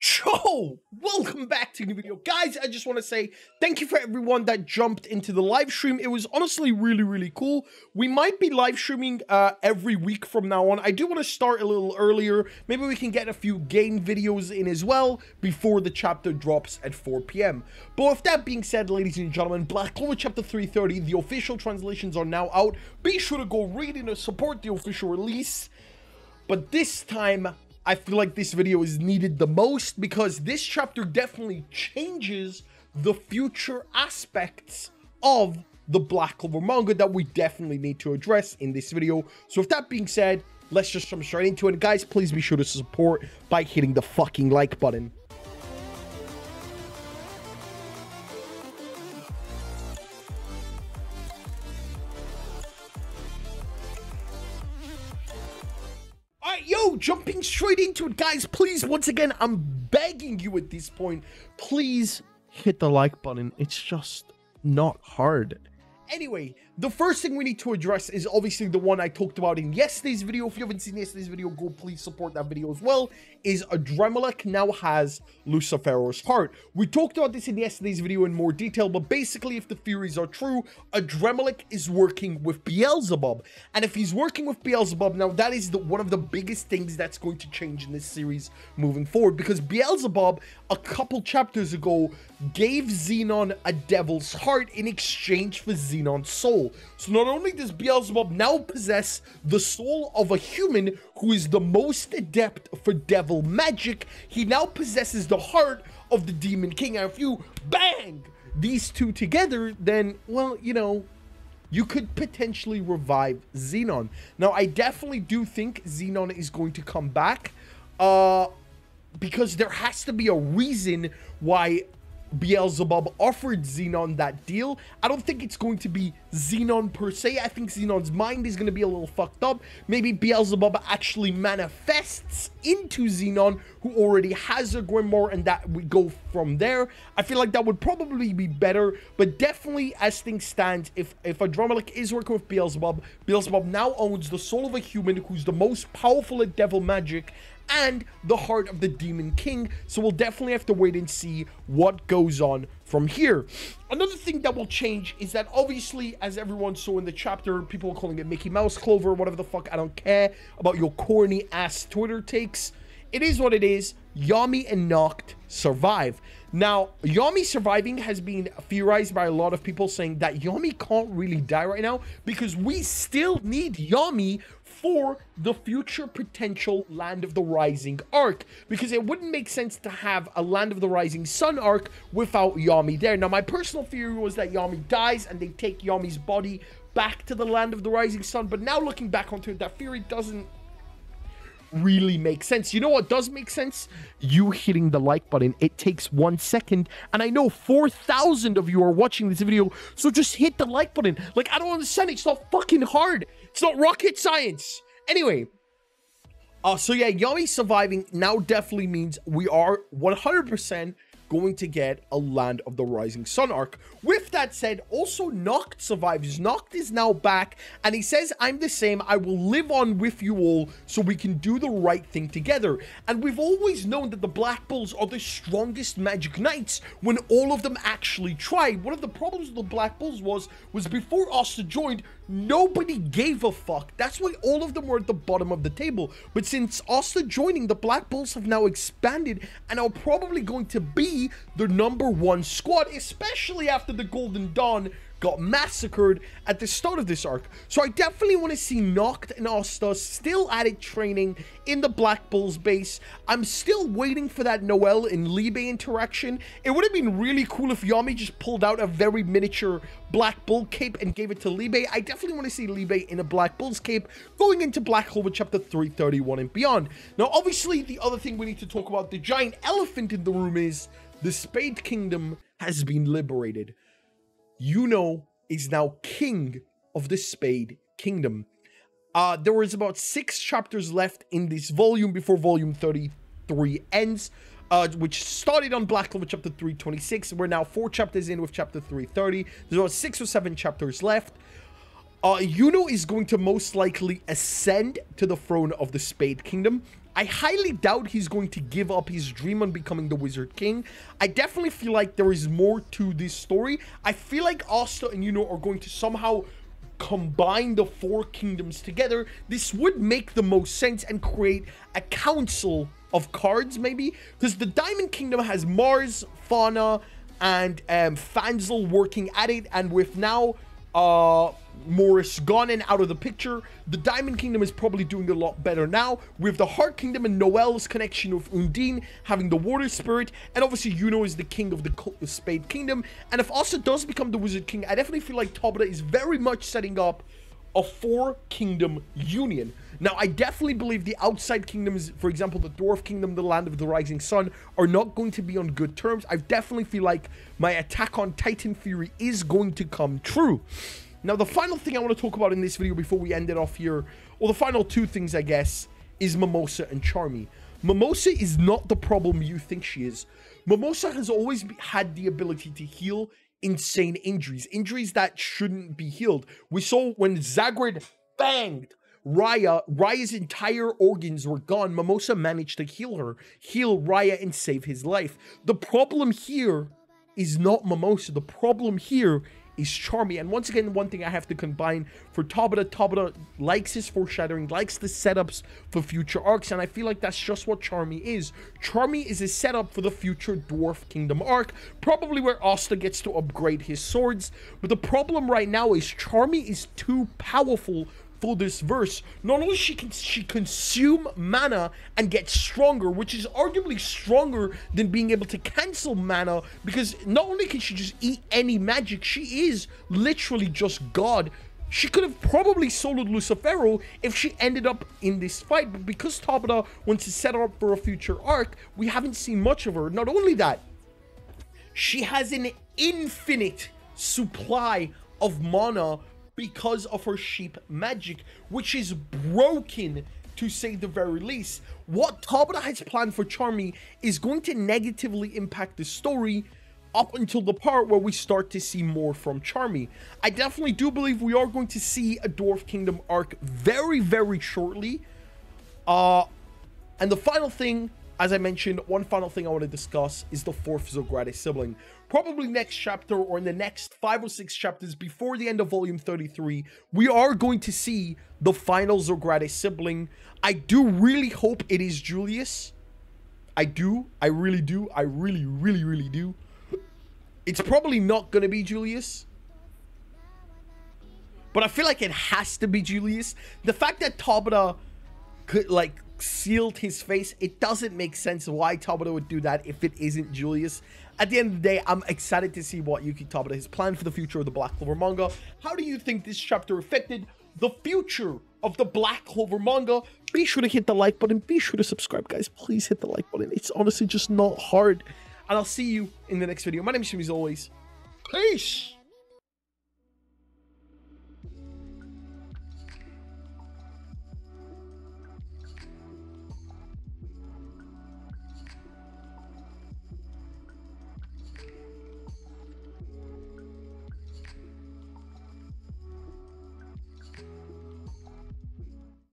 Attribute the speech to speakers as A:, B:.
A: Yo, welcome back to the video. Guys, I just want to say thank you for everyone that jumped into the live stream. It was honestly really cool. We might be live streaming every week from now on. I do want to start a little earlier. Maybe we can get a few game videos in as well before the chapter drops at 4 p.m. But with that being said, ladies and gentlemen, Black Clover chapter 330, the official translations are now out. Be sure to go read it and support the official release. But this time, I feel like this video is needed the most because this chapter definitely changes the future aspects of the Black Clover manga that we definitely need to address in this video. So with that being said, let's just jump straight into it. Guys, please be sure to support by hitting the fucking like button. Yo, jumping straight into it, guys, please, once again, I'm begging you at this point, please hit the like button. It's just not hard. Anyway, the first thing we need to address is obviously the one I talked about in yesterday's video. If you haven't seen yesterday's video, go please support that video as well. Is Adremelech now has Lucifero's heart. We talked about this in yesterday's video in more detail, but basically if the theories are true, Adremelech is working with Beelzebub. And if he's working with Beelzebub, now that is one of the biggest things that's going to change in this series moving forward. Because Beelzebub, a couple chapters ago, gave Zenon a devil's heart in exchange for Zenon's soul. So not only does Beelzebub now possess the soul of a human who is the most adept for devil magic, he now possesses the heart of the Demon King. And if you bang these two together, then, well, you know, you could potentially revive Zenon. Now, I definitely do think Zenon is going to come back, because there has to be a reason why Beelzebub offered Zenon that deal. I don't think it's going to be Zenon per se. I think Zenon's mind is going to be a little fucked up. Maybe Beelzebub actually manifests into Zenon, who already has a grimoire, and that we go from there. I feel like that would probably be better, but definitely as things stand, if Adremelech is working with Beelzebub, Beelzebub now owns the soul of a human who's the most powerful at devil magic and the heart of the Demon King. So we'll definitely have to wait and see what goes on from here. Another thing that will change is that obviously, as everyone saw in the chapter, people are calling it Mickey Mouse Clover, whatever the fuck. I don't care about your corny ass Twitter takes. It is what it is. Yami and Noct survive. Now, Yami surviving has been theorized by a lot of people, saying that Yami can't really die right now because we still need Yami for the future potential Land of the Rising arc, because it wouldn't make sense to have a Land of the Rising Sun arc without Yami there. Now, my personal theory was that Yami dies and they take Yami's body back to the Land of the Rising Sun, but now looking back onto it, that theory doesn't really make sense. You know what does make sense? You hitting the like button. It takes 1 second, and I know 4,000 of you are watching this video, so just hit the like button. Like, I don't understand. It's not fucking hard. It's not rocket science. Anyway, so yeah, Yami surviving now definitely means we are 100% going to get a Land of the Rising Sun arc. With that said, also Noct survives. Noct is now back, and he says, I'm the same. I will live on with you all so we can do the right thing together. And we've always known that the Black Bulls are the strongest magic knights when all of them actually try. One of the problems with the Black Bulls was before Asta joined, nobody gave a fuck. That's why all of them were at the bottom of the table. But since Asta joining, the Black Bulls have now expanded and are probably going to be the #1 squad, especially after the Golden Dawn got massacred at the start of this arc. So I definitely want to see Noct and Asta still at it training in the Black Bulls base. I'm still waiting for that Noelle and Libe interaction. It would have been really cool if Yami just pulled out a very miniature Black Bull cape and gave it to Libe. I definitely want to see Libe in a Black Bull's cape going into Black Clover chapter 331 and beyond. Now, obviously, the other thing we need to talk about, the giant elephant in the room, is the Spade Kingdom has been liberated. Yuno is now king of the Spade Kingdom. There was about 6 chapters left in this volume before volume 33 ends, which started on Black Clover chapter 326. We're now 4 chapters in with chapter 330. There's about 6 or 7 chapters left. Yuno is going to most likely ascend to the throne of the Spade Kingdom. I highly doubt he's going to give up his dream on becoming the Wizard King. I definitely feel like there is more to this story. I feel like Asta and Yuno are going to somehow combine the 4 kingdoms together. This would make the most sense and create a council of cards, maybe, because the Diamond Kingdom has Mars, Fauna, and Fanzel working at it, and with now Morris gone and out of the picture, the Diamond Kingdom is probably doing a lot better now, with the Heart Kingdom and Noel's connection with Undine having the Water Spirit, and obviously Yuno is the king of the Spade Kingdom. And if Asta does become the Wizard King, I definitely feel like Tobata is very much setting up a 4-kingdom union. Now, I definitely believe the outside kingdoms, for example, the Dwarf Kingdom, the Land of the Rising Sun, are not going to be on good terms. I definitely feel like my Attack on Titan theory is going to come true. Now, the final thing I want to talk about in this video before we end it off here, or the final 2 things, I guess, is Mimosa and Charmy. Mimosa is not the problem you think she is. Mimosa has always had the ability to heal insane injuries that shouldn't be healed. We saw when Zagreed banged Raya's entire organs were gone. Mimosa managed to heal Raya and save his life. The problem here is not Mimosa. The problem here is Charmy. And once again, one thing I have to combine for Tobata likes his foreshadowing, likes the setups for future arcs, and I feel like that's just what Charmy is. Charmy is a setup for the future Dwarf Kingdom arc, probably where Asta gets to upgrade his swords. But the problem right now is Charmy is too powerful for this verse. Not only can she consume mana and get stronger, which is arguably stronger than being able to cancel mana, because not only can she just eat any magic, she is literally just God. She could have probably soloed Lucifero if she ended up in this fight, but because Tobata wants to set her up for a future arc, we haven't seen much of her. Not only that, she has an infinite supply of mana because of her sheep magic, which is broken to say the very least. What Tobata has planned for Charmy is going to negatively impact the story up until the part where we start to see more from Charmy. I definitely do believe we are going to see a Dwarf Kingdom arc very, very shortly. And the final thing, as I mentioned, one final thing I want to discuss is the 4th Zogratis sibling. Probably next chapter or in the next 5 or 6 chapters before the end of volume 33, we are going to see the final Zogratis sibling. I do really hope it is Julius. I do. I really do. I really, really, really do. It's probably not going to be Julius, but I feel like it has to be Julius. The fact that Tobata could, like, sealed his face, it doesn't make sense why Tobata would do that if it isn't Julius. At the end of the day, I'm excited to see what Yuki Tobata has planned for the future of the Black Clover manga. How do you think this chapter affected the future of the Black Clover manga? Be sure to hit the like button. Be sure to subscribe, guys. Please hit the like button. It's honestly just not hard. And I'll see you in the next video. My name is Shimmy, as always. Peace!